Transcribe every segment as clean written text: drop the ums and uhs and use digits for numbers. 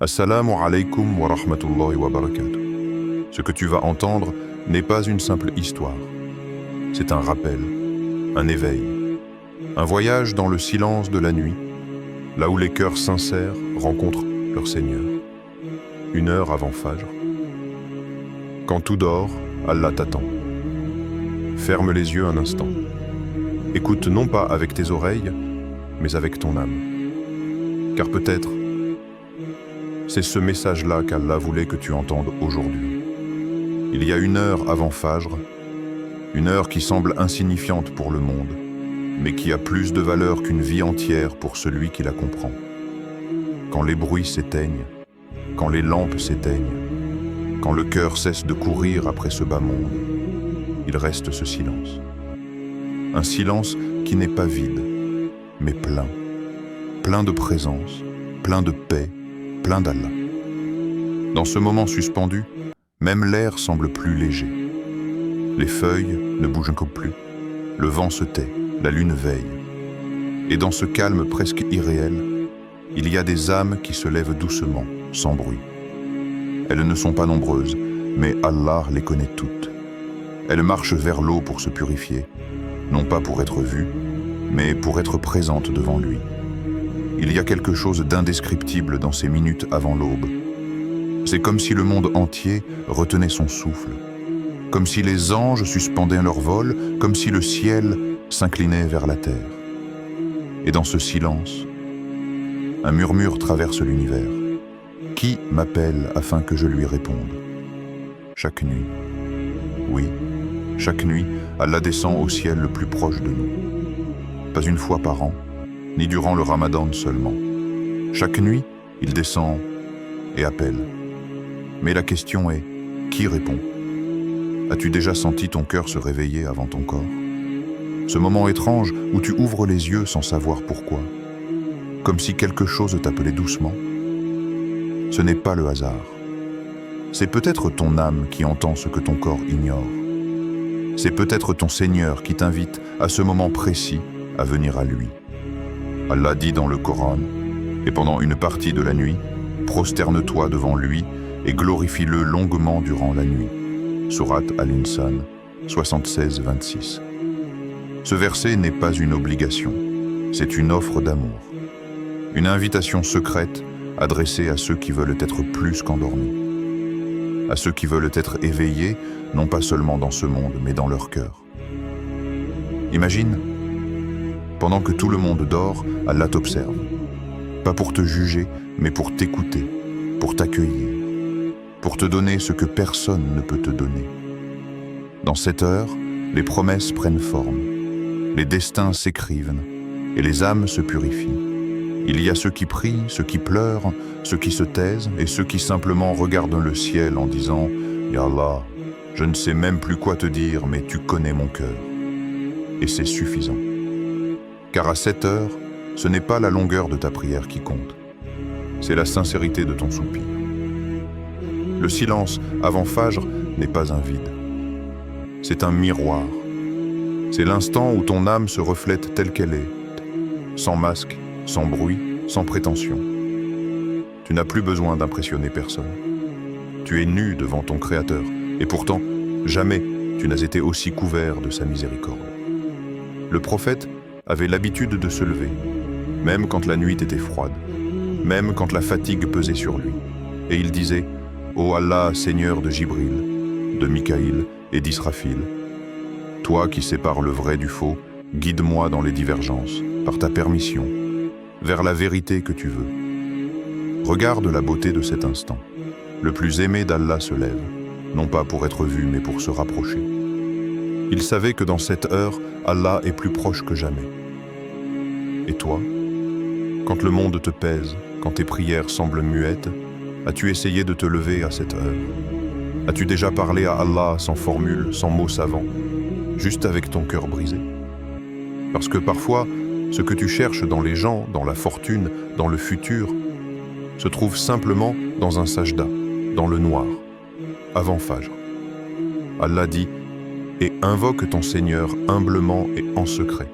Assalamu alaikum wa rahmatullahi wa barakatuh. Ce que tu vas entendre n'est pas une simple histoire. C'est un rappel, un éveil, un voyage dans le silence de la nuit, là où les cœurs sincères rencontrent leur Seigneur. 1 heure avant Fajr. Quand tout dort, Allah t'attend. Ferme les yeux un instant. Écoute non pas avec tes oreilles, mais avec ton âme. Car peut-être, c'est ce message-là qu'Allah voulait que tu entendes aujourd'hui. Il y a 1 heure avant Fajr, 1 heure qui semble insignifiante pour le monde, mais qui a plus de valeur qu'une vie entière pour celui qui la comprend. Quand les bruits s'éteignent, quand les lampes s'éteignent, quand le cœur cesse de courir après ce bas monde, il reste ce silence. Un silence qui n'est pas vide, mais plein. Plein de présence, plein de paix, plein d'Allah. Dans ce moment suspendu, même l'air semble plus léger. Les feuilles ne bougent plus, le vent se tait, la lune veille. Et dans ce calme presque irréel, il y a des âmes qui se lèvent doucement, sans bruit. Elles ne sont pas nombreuses, mais Allah les connaît toutes. Elles marchent vers l'eau pour se purifier, non pas pour être vues, mais pour être présentes devant lui. Il y a quelque chose d'indescriptible dans ces minutes avant l'aube. C'est comme si le monde entier retenait son souffle, comme si les anges suspendaient leur vol, comme si le ciel s'inclinait vers la terre. Et dans ce silence, un murmure traverse l'univers. Qui m'appelle afin que je lui réponde? Chaque nuit, oui, chaque nuit, Allah descend au ciel le plus proche de nous. Pas une fois par an, ni durant le Ramadan seulement. Chaque nuit, il descend et appelle. Mais la question est, qui répond? As-tu déjà senti ton cœur se réveiller avant ton corps? Ce moment étrange où tu ouvres les yeux sans savoir pourquoi, comme si quelque chose t'appelait doucement. Ce n'est pas le hasard. C'est peut-être ton âme qui entend ce que ton corps ignore. C'est peut-être ton Seigneur qui t'invite à ce moment précis à venir à lui. Allah dit dans le Coran, et pendant une partie de la nuit, prosterne-toi devant lui et glorifie-le longuement durant la nuit. Sourate Al-Insan 76-26. Ce verset n'est pas une obligation, c'est une offre d'amour. Une invitation secrète adressée à ceux qui veulent être plus qu'endormis. À ceux qui veulent être éveillés, non pas seulement dans ce monde, mais dans leur cœur. Imagine, pendant que tout le monde dort, Allah t'observe. Pas pour te juger, mais pour t'écouter, pour t'accueillir, pour te donner ce que personne ne peut te donner. Dans cette heure, les promesses prennent forme, les destins s'écrivent et les âmes se purifient. Il y a ceux qui prient, ceux qui pleurent, ceux qui se taisent et ceux qui simplement regardent le ciel en disant « Ya Allah, je ne sais même plus quoi te dire, mais tu connais mon cœur. » Et c'est suffisant. Car à cette heure, ce n'est pas la longueur de ta prière qui compte. C'est la sincérité de ton soupir. Le silence avant Fajr n'est pas un vide. C'est un miroir. C'est l'instant où ton âme se reflète telle qu'elle est, sans masque, sans bruit, sans prétention. Tu n'as plus besoin d'impressionner personne. Tu es nu devant ton Créateur, et pourtant, jamais tu n'as été aussi couvert de sa miséricorde. Le prophète avait l'habitude de se lever, même quand la nuit était froide, même quand la fatigue pesait sur lui. Et il disait « Ô Allah, Seigneur de Jibril, de Mikaïl et d'Israfil, toi qui sépares le vrai du faux, guide-moi dans les divergences, par ta permission, vers la vérité que tu veux. » Regarde la beauté de cet instant. Le plus aimé d'Allah se lève, non pas pour être vu, mais pour se rapprocher. Il savait que dans cette heure, Allah est plus proche que jamais. Et toi, quand le monde te pèse, quand tes prières semblent muettes, as-tu essayé de te lever à cette heure? As-tu déjà parlé à Allah sans formule, sans mots savants, juste avec ton cœur brisé? Parce que parfois, ce que tu cherches dans les gens, dans la fortune, dans le futur, se trouve simplement dans un sajda, dans le noir, avant Fajr. Allah dit « Et invoque ton Seigneur humblement et en secret.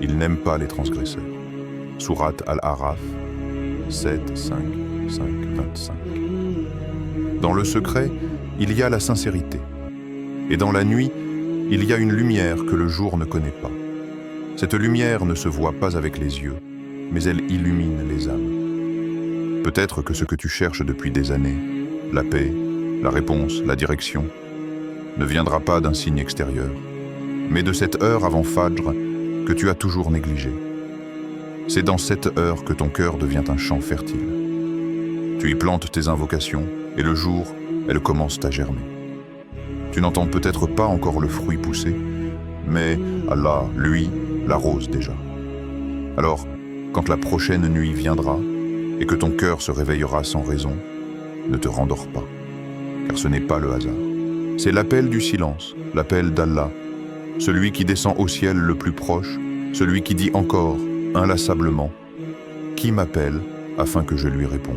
Il n'aime pas les transgresseurs. » Sourate Al-Araf 7, 5. 5, 25. Dans le secret, il y a la sincérité. Et dans la nuit, il y a une lumière que le jour ne connaît pas. Cette lumière ne se voit pas avec les yeux, mais elle illumine les âmes. Peut-être que ce que tu cherches depuis des années, la paix, la réponse, la direction, ne viendra pas d'un signe extérieur, mais de cette heure avant Fajr que tu as toujours négligée. C'est dans cette heure que ton cœur devient un champ fertile. Tu y plantes tes invocations, et le jour, elles commencent à germer. Tu n'entends peut-être pas encore le fruit pousser, mais Allah, lui, l'arrose déjà. Alors, quand la prochaine nuit viendra, et que ton cœur se réveillera sans raison, ne te rendors pas, car ce n'est pas le hasard. C'est l'appel du silence, l'appel d'Allah, celui qui descend au ciel le plus proche, celui qui dit encore, inlassablement, « Qui m'appelle afin que je lui réponde ?»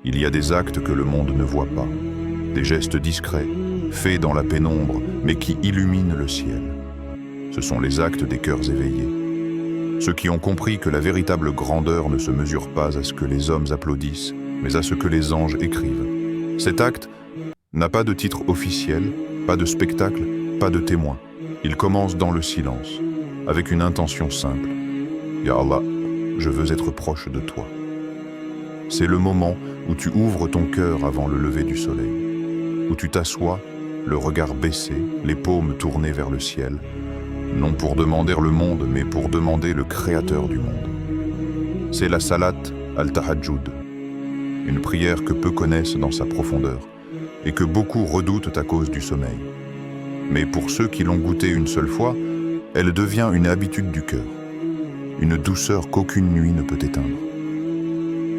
Il y a des actes que le monde ne voit pas, des gestes discrets, faits dans la pénombre, mais qui illuminent le ciel. Ce sont les actes des cœurs éveillés. Ceux qui ont compris que la véritable grandeur ne se mesure pas à ce que les hommes applaudissent, mais à ce que les anges écrivent. Cet acte n'a pas de titre officiel, pas de spectacle, pas de témoin. Il commence dans le silence, avec une intention simple. « Ya Allah, je veux être proche de toi. » C'est le moment où tu ouvres ton cœur avant le lever du soleil, où tu t'assois, le regard baissé, les paumes tournées vers le ciel, non pour demander le monde, mais pour demander le Créateur du monde. C'est la Salat al-Tahajjud, une prière que peu connaissent dans sa profondeur, et que beaucoup redoutent à cause du sommeil. Mais pour ceux qui l'ont goûtée une seule fois, elle devient une habitude du cœur, une douceur qu'aucune nuit ne peut éteindre.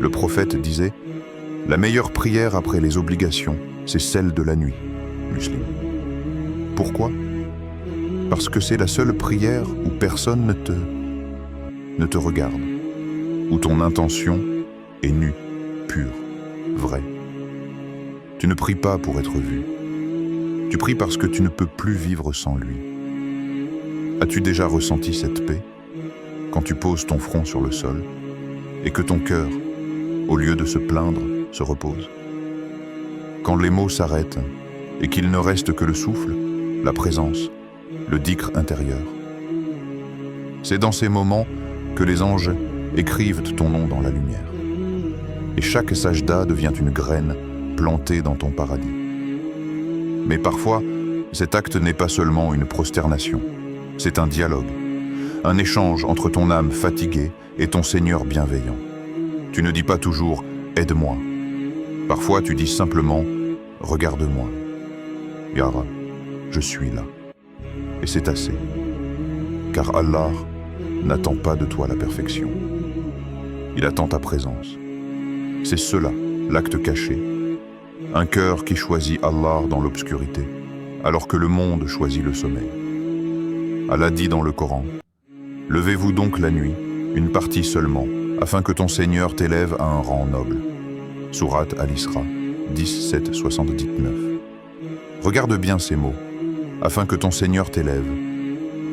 Le prophète disait « La meilleure prière après les obligations, c'est celle de la nuit, Muslim. » Pourquoi ? Parce que c'est la seule prière où personne ne te regarde, où ton intention est nue, pure, vraie. Tu ne pries pas pour être vu. Tu pries parce que tu ne peux plus vivre sans lui. As-tu déjà ressenti cette paix quand tu poses ton front sur le sol et que ton cœur, au lieu de se plaindre, se repose? Quand les mots s'arrêtent et qu'il ne reste que le souffle, la présence, le dhikr intérieur. C'est dans ces moments que les anges écrivent ton nom dans la lumière. Et chaque sajda devient une graine plantée dans ton paradis. Mais parfois, cet acte n'est pas seulement une prosternation, c'est un dialogue, un échange entre ton âme fatiguée et ton Seigneur bienveillant. Tu ne dis pas toujours « aide-moi ». Parfois tu dis simplement « regarde-moi ». Ya Rab, je suis là. Et c'est assez. Car Allah n'attend pas de toi la perfection. Il attend ta présence. C'est cela, l'acte caché. Un cœur qui choisit Allah dans l'obscurité, alors que le monde choisit le sommeil. Allah dit dans le Coran, « Levez-vous donc la nuit, une partie seulement, afin que ton Seigneur t'élève à un rang noble. » Surat Al-Isra, 17, 79. Regarde bien ces mots, afin que ton Seigneur t'élève.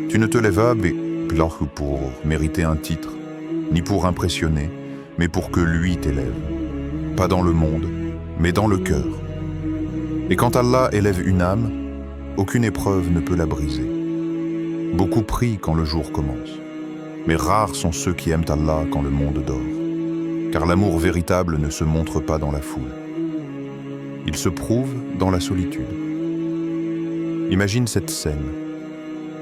Tu ne te lèves pas pour mériter un titre, ni pour impressionner, mais pour que lui t'élève. Pas dans le monde, mais dans le cœur. Et quand Allah élève une âme, aucune épreuve ne peut la briser. Beaucoup prient quand le jour commence, mais rares sont ceux qui aiment Allah quand le monde dort, car l'amour véritable ne se montre pas dans la foule. Il se prouve dans la solitude. Imagine cette scène.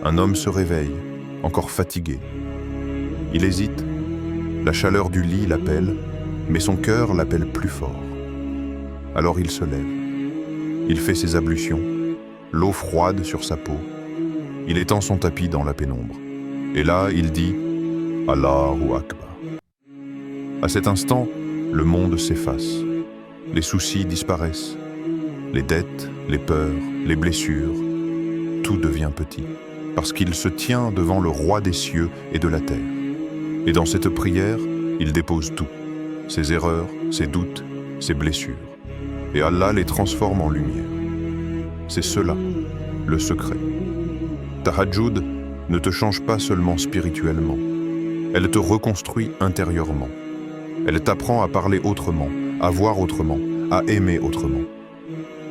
Un homme se réveille, encore fatigué. Il hésite. La chaleur du lit l'appelle, mais son cœur l'appelle plus fort. Alors il se lève. Il fait ses ablutions, l'eau froide sur sa peau. Il étend son tapis dans la pénombre. Et là, il dit « Allahu Akbar ». À cet instant, le monde s'efface. Les soucis disparaissent. Les dettes, les peurs, les blessures, tout devient petit, parce qu'il se tient devant le roi des cieux et de la terre. Et dans cette prière, il dépose tout, ses erreurs, ses doutes, ses blessures. Et Allah les transforme en lumière. C'est cela, le secret. Tahajjud ne te change pas seulement spirituellement, elle te reconstruit intérieurement. Elle t'apprend à parler autrement, à voir autrement, à aimer autrement.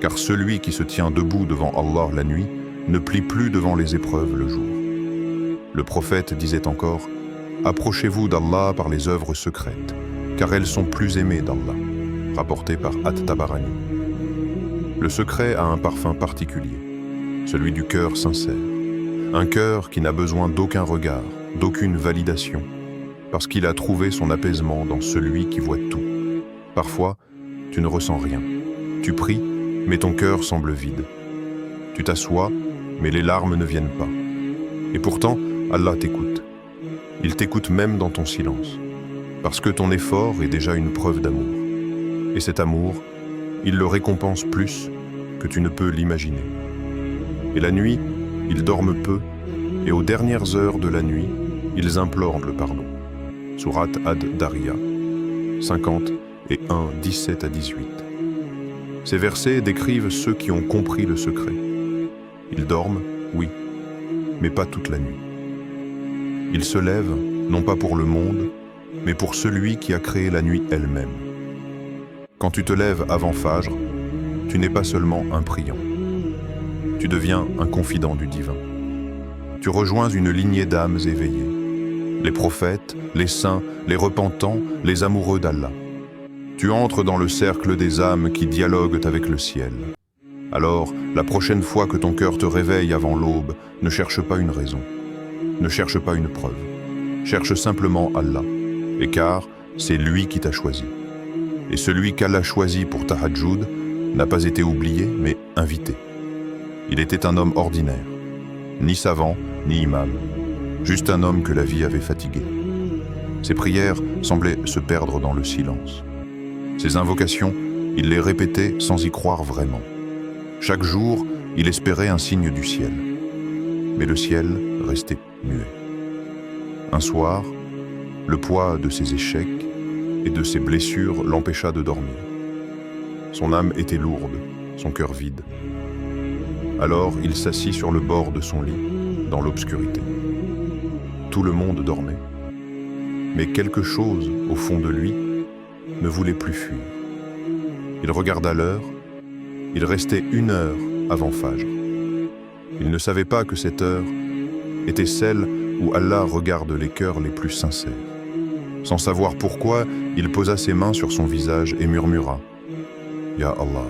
Car celui qui se tient debout devant Allah la nuit ne plie plus devant les épreuves le jour. Le prophète disait encore « Approchez-vous d'Allah par les œuvres secrètes, car elles sont plus aimées d'Allah », rapporté par At-Tabarani. Le secret a un parfum particulier, celui du cœur sincère. Un cœur qui n'a besoin d'aucun regard, d'aucune validation, parce qu'il a trouvé son apaisement dans celui qui voit tout. Parfois, tu ne ressens rien. Tu pries, mais ton cœur semble vide. Tu t'assois, mais les larmes ne viennent pas. Et pourtant, Allah t'écoute. Il t'écoute même dans ton silence, parce que ton effort est déjà une preuve d'amour. Et cet amour, il le récompense plus que tu ne peux l'imaginer. Et la nuit, ils dorment peu, et aux dernières heures de la nuit, ils implorent le pardon. Sourate Ad-Dariya, 50 et 1, 17 à 18. Ces versets décrivent ceux qui ont compris le secret. Ils dorment, oui, mais pas toute la nuit. Ils se lèvent, non pas pour le monde, mais pour celui qui a créé la nuit elle-même. Quand tu te lèves avant Fajr, tu n'es pas seulement un priant. Tu deviens un confident du divin. Tu rejoins une lignée d'âmes éveillées. Les prophètes, les saints, les repentants, les amoureux d'Allah. Tu entres dans le cercle des âmes qui dialoguent avec le ciel. Alors, la prochaine fois que ton cœur te réveille avant l'aube, ne cherche pas une raison. Ne cherche pas une preuve. Cherche simplement Allah. Et car c'est lui qui t'a choisi. Et celui qu'Allah choisi pour Tahajjud n'a pas été oublié, mais invité. Il était un homme ordinaire, ni savant, ni imam, juste un homme que la vie avait fatigué. Ses prières semblaient se perdre dans le silence. Ses invocations, il les répétait sans y croire vraiment. Chaque jour, il espérait un signe du ciel. Mais le ciel restait muet. Un soir, le poids de ses échecs et de ses blessures l'empêcha de dormir. Son âme était lourde, son cœur vide. Alors il s'assit sur le bord de son lit, dans l'obscurité. Tout le monde dormait. Mais quelque chose, au fond de lui, ne voulait plus fuir. Il regarda l'heure. Il restait 1 heure avant Fajr. Il ne savait pas que cette heure était celle où Allah regarde les cœurs les plus sincères. Sans savoir pourquoi, il posa ses mains sur son visage et murmura « Ya Allah,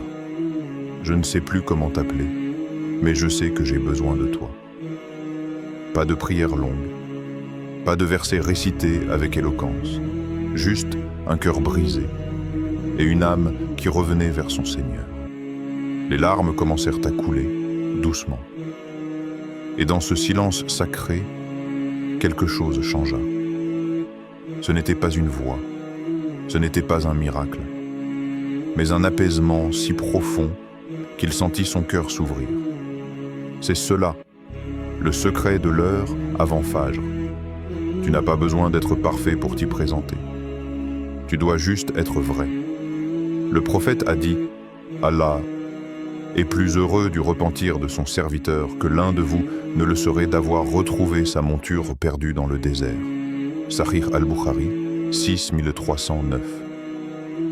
je ne sais plus comment t'appeler, mais je sais que j'ai besoin de toi. » Pas de prière longue, pas de versets récités avec éloquence, juste un cœur brisé et une âme qui revenait vers son Seigneur. Les larmes commencèrent à couler, doucement. Et dans ce silence sacré, quelque chose changea. Ce n'était pas une voix, ce n'était pas un miracle, mais un apaisement si profond qu'il sentit son cœur s'ouvrir. C'est cela, le secret de l'heure avant Fajr. Tu n'as pas besoin d'être parfait pour t'y présenter. Tu dois juste être vrai. Le prophète a dit « Allah est plus heureux du repentir de son serviteur que l'un de vous ne le serait d'avoir retrouvé sa monture perdue dans le désert. » Sahih al-Bukhari, 6309.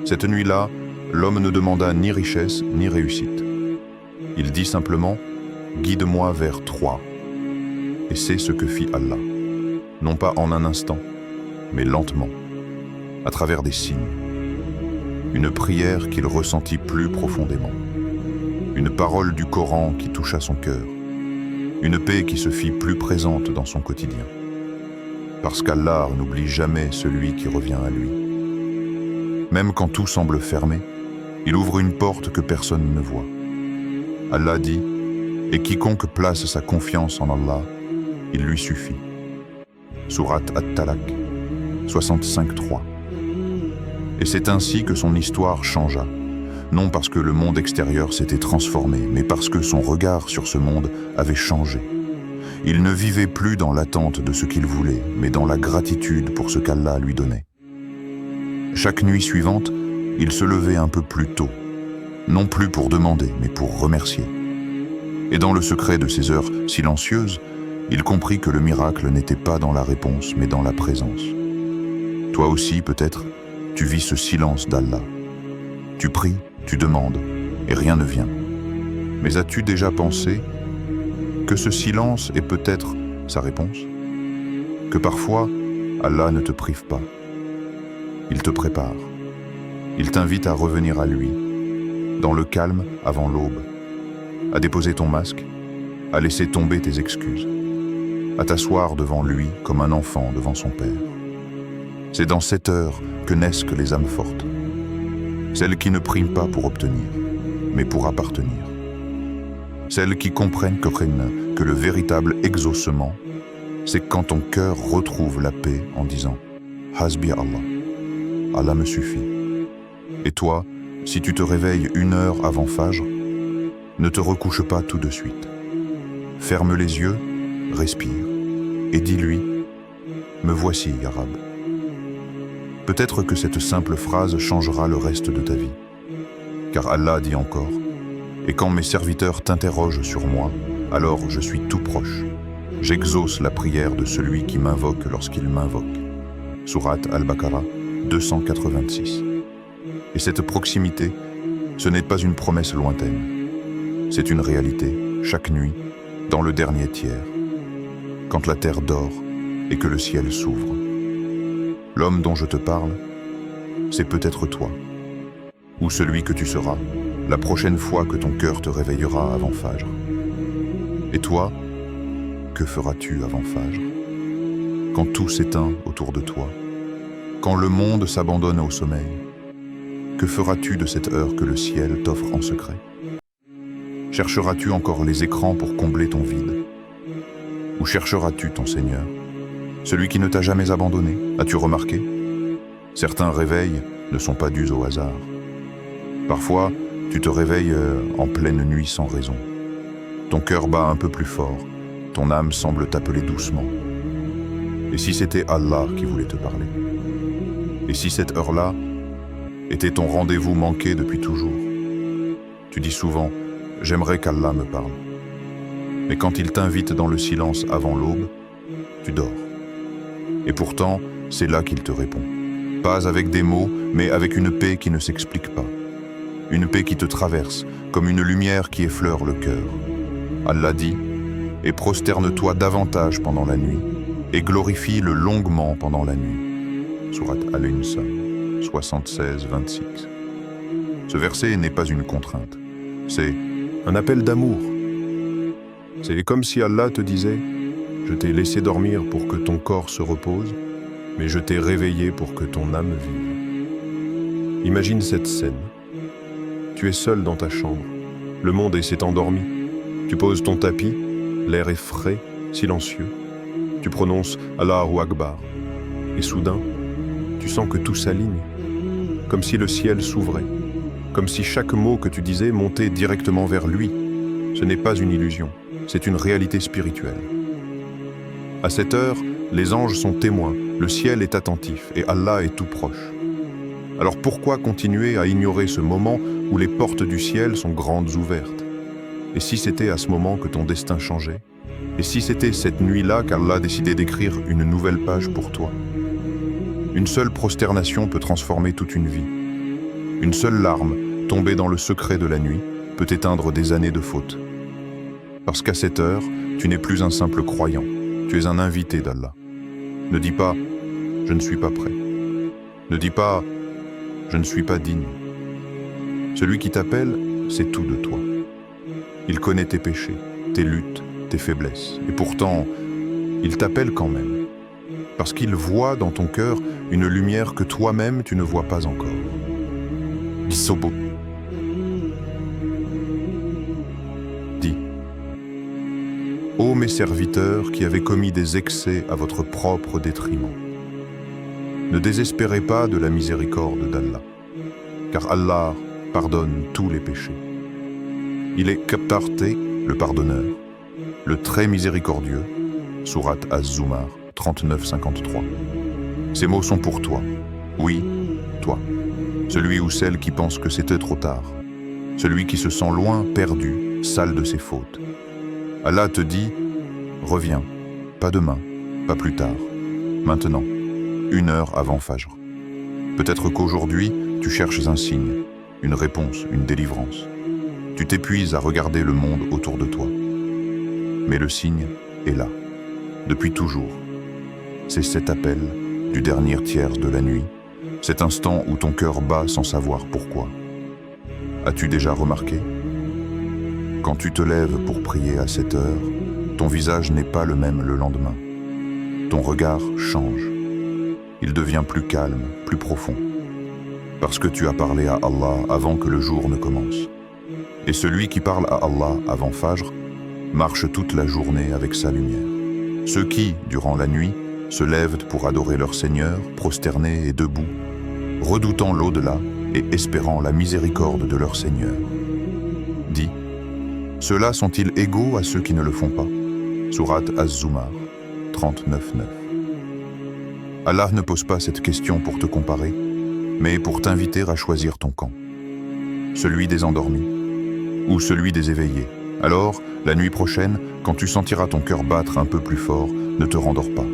Cette nuit-là, l'homme ne demanda ni richesse ni réussite. Il dit simplement « Guide-moi vers toi ». Et c'est ce que fit Allah. Non pas en un instant, mais lentement, à travers des signes. Une prière qu'il ressentit plus profondément. Une parole du Coran qui toucha son cœur. Une paix qui se fit plus présente dans son quotidien. Parce qu'Allah n'oublie jamais celui qui revient à lui. Même quand tout semble fermé, il ouvre une porte que personne ne voit. Allah dit « Et quiconque place sa confiance en Allah, il lui suffit. » Sourate At-Talaq, 65-3. Et c'est ainsi que son histoire changea. Non parce que le monde extérieur s'était transformé, mais parce que son regard sur ce monde avait changé. Il ne vivait plus dans l'attente de ce qu'il voulait, mais dans la gratitude pour ce qu'Allah lui donnait. Chaque nuit suivante, il se levait un peu plus tôt, non plus pour demander, mais pour remercier. Et dans le secret de ces heures silencieuses, il comprit que le miracle n'était pas dans la réponse, mais dans la présence. Toi aussi, peut-être, tu vis ce silence d'Allah. Tu pries, tu demandes, et rien ne vient. Mais as-tu déjà pensé que ce silence est peut-être sa réponse? Que parfois, Allah ne te prive pas. Il te prépare. Il t'invite à revenir à lui, dans le calme avant l'aube, à déposer ton masque, à laisser tomber tes excuses, à t'asseoir devant lui comme un enfant devant son père. C'est dans cette heure que naissent les âmes fortes, celles qui ne prient pas pour obtenir, mais pour appartenir. Celles qui comprennent que le véritable exaucement, c'est quand ton cœur retrouve la paix en disant « Hasbi Allah, Allah me suffit ». Et toi, si tu te réveilles 1 heure avant Fajr, ne te recouche pas tout de suite. Ferme les yeux, respire, et dis-lui « Me voici, Ya Rab ». Peut-être que cette simple phrase changera le reste de ta vie. Car Allah dit encore « Et quand mes serviteurs t'interrogent sur moi, alors je suis tout proche. J'exauce la prière de celui qui m'invoque lorsqu'il m'invoque. » Sourate Al-Baqarah 286. Et cette proximité, ce n'est pas une promesse lointaine. C'est une réalité, chaque nuit, dans le dernier tiers, quand la terre dort et que le ciel s'ouvre. L'homme dont je te parle, c'est peut-être toi, ou celui que tu seras, la prochaine fois que ton cœur te réveillera avant Fajr. Et toi, que feras-tu avant Fajr? Quand tout s'éteint autour de toi, quand le monde s'abandonne au sommeil, que feras-tu de cette heure que le ciel t'offre en secret? Chercheras-tu encore les écrans pour combler ton vide? Ou chercheras-tu ton Seigneur, celui qui ne t'a jamais abandonné? As-tu remarqué? Certains réveils ne sont pas dus au hasard. Parfois, tu te réveilles en pleine nuit sans raison. Ton cœur bat un peu plus fort, ton âme semble t'appeler doucement. Et si c'était Allah qui voulait te parler? Et si cette heure-là était ton rendez-vous manqué depuis toujours? Tu dis souvent « J'aimerais qu'Allah me parle ». Mais quand il t'invite dans le silence avant l'aube, tu dors. Et pourtant, c'est là qu'il te répond. Pas avec des mots, mais avec une paix qui ne s'explique pas. Une paix qui te traverse, comme une lumière qui effleure le cœur. Allah dit « Et prosterne-toi davantage pendant la nuit, et glorifie-le longuement pendant la nuit. » Sourate Al-Insan 76-26. Ce verset n'est pas une contrainte, c'est un appel d'amour. C'est comme si Allah te disait « Je t'ai laissé dormir pour que ton corps se repose, mais je t'ai réveillé pour que ton âme vive. » Imagine cette scène. Tu es seul dans ta chambre, le monde s'est endormi. Tu poses ton tapis, l'air est frais, silencieux. Tu prononces Allahu Akbar, et soudain, tu sens que tout s'aligne, comme si le ciel s'ouvrait, comme si chaque mot que tu disais montait directement vers lui. Ce n'est pas une illusion, c'est une réalité spirituelle. À cette heure, les anges sont témoins, le ciel est attentif et Allah est tout proche. Alors pourquoi continuer à ignorer ce moment où les portes du ciel sont grandes ouvertes? Et si c'était à ce moment que ton destin changeait? Et si c'était cette nuit-là qu'Allah décidait d'écrire une nouvelle page pour toi? Une seule prosternation peut transformer toute une vie. Une seule larme, tombée dans le secret de la nuit, peut éteindre des années de fautes. Parce qu'à cette heure, tu n'es plus un simple croyant, tu es un invité d'Allah. Ne dis pas « je ne suis pas prêt ». Ne dis pas « je ne suis pas digne ». Celui qui t'appelle, c'est tout de toi. Il connaît tes péchés, tes luttes, tes faiblesses. Et pourtant, il t'appelle quand même. Parce qu'il voit dans ton cœur une lumière que toi-même tu ne vois pas encore. Dis-sobo. Dis. Ô mes serviteurs qui avez commis des excès à votre propre détriment, ne désespérez pas de la miséricorde d'Allah, car Allah pardonne tous les péchés. Il est Kaptarté, le pardonneur, le très miséricordieux, Sourate Az-Zumar 39-53. Ces mots sont pour toi, oui, toi, celui ou celle qui pense que c'était trop tard, celui qui se sent loin, perdu, sale de ses fautes. Allah te dit, reviens, pas demain, pas plus tard, maintenant, 1 heure avant Fajr. Peut-être qu'aujourd'hui, tu cherches un signe, une réponse, une délivrance. Tu t'épuises à regarder le monde autour de toi. Mais le signe est là, depuis toujours. C'est cet appel du dernier tiers de la nuit, cet instant où ton cœur bat sans savoir pourquoi. As-tu déjà remarqué? Quand tu te lèves pour prier à cette heure, ton visage n'est pas le même le lendemain. Ton regard change. Il devient plus calme, plus profond. Parce que tu as parlé à Allah avant que le jour ne commence. Et celui qui parle à Allah avant Fajr marche toute la journée avec sa lumière. Ceux qui, durant la nuit, se lèvent pour adorer leur Seigneur, prosternés et debout, redoutant l'au-delà et espérant la miséricorde de leur Seigneur. Dis, ceux-là sont-ils égaux à ceux qui ne le font pas? Sourate Az-Zumar, 39:9. Allah ne pose pas cette question pour te comparer, mais pour t'inviter à choisir ton camp. Celui des endormis ou celui des éveillés. Alors, la nuit prochaine, quand tu sentiras ton cœur battre un peu plus fort, ne te rendors pas.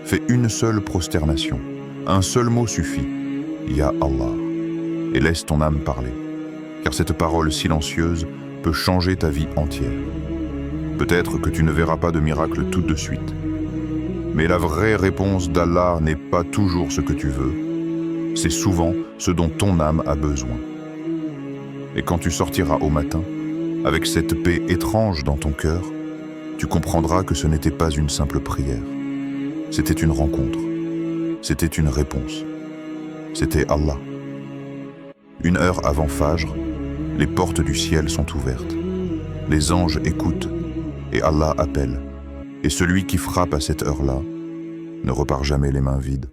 Fais une seule prosternation, un seul mot suffit, Ya Allah, et laisse ton âme parler, car cette parole silencieuse peut changer ta vie entière. Peut-être que tu ne verras pas de miracle tout de suite, mais la vraie réponse d'Allah n'est pas toujours ce que tu veux, c'est souvent ce dont ton âme a besoin. Et quand tu sortiras au matin, avec cette paix étrange dans ton cœur, tu comprendras que ce n'était pas une simple prière. C'était une rencontre. C'était une réponse. C'était Allah. Une heure avant Fajr, les portes du ciel sont ouvertes. Les anges écoutent et Allah appelle. Et celui qui frappe à cette heure-là ne repart jamais les mains vides.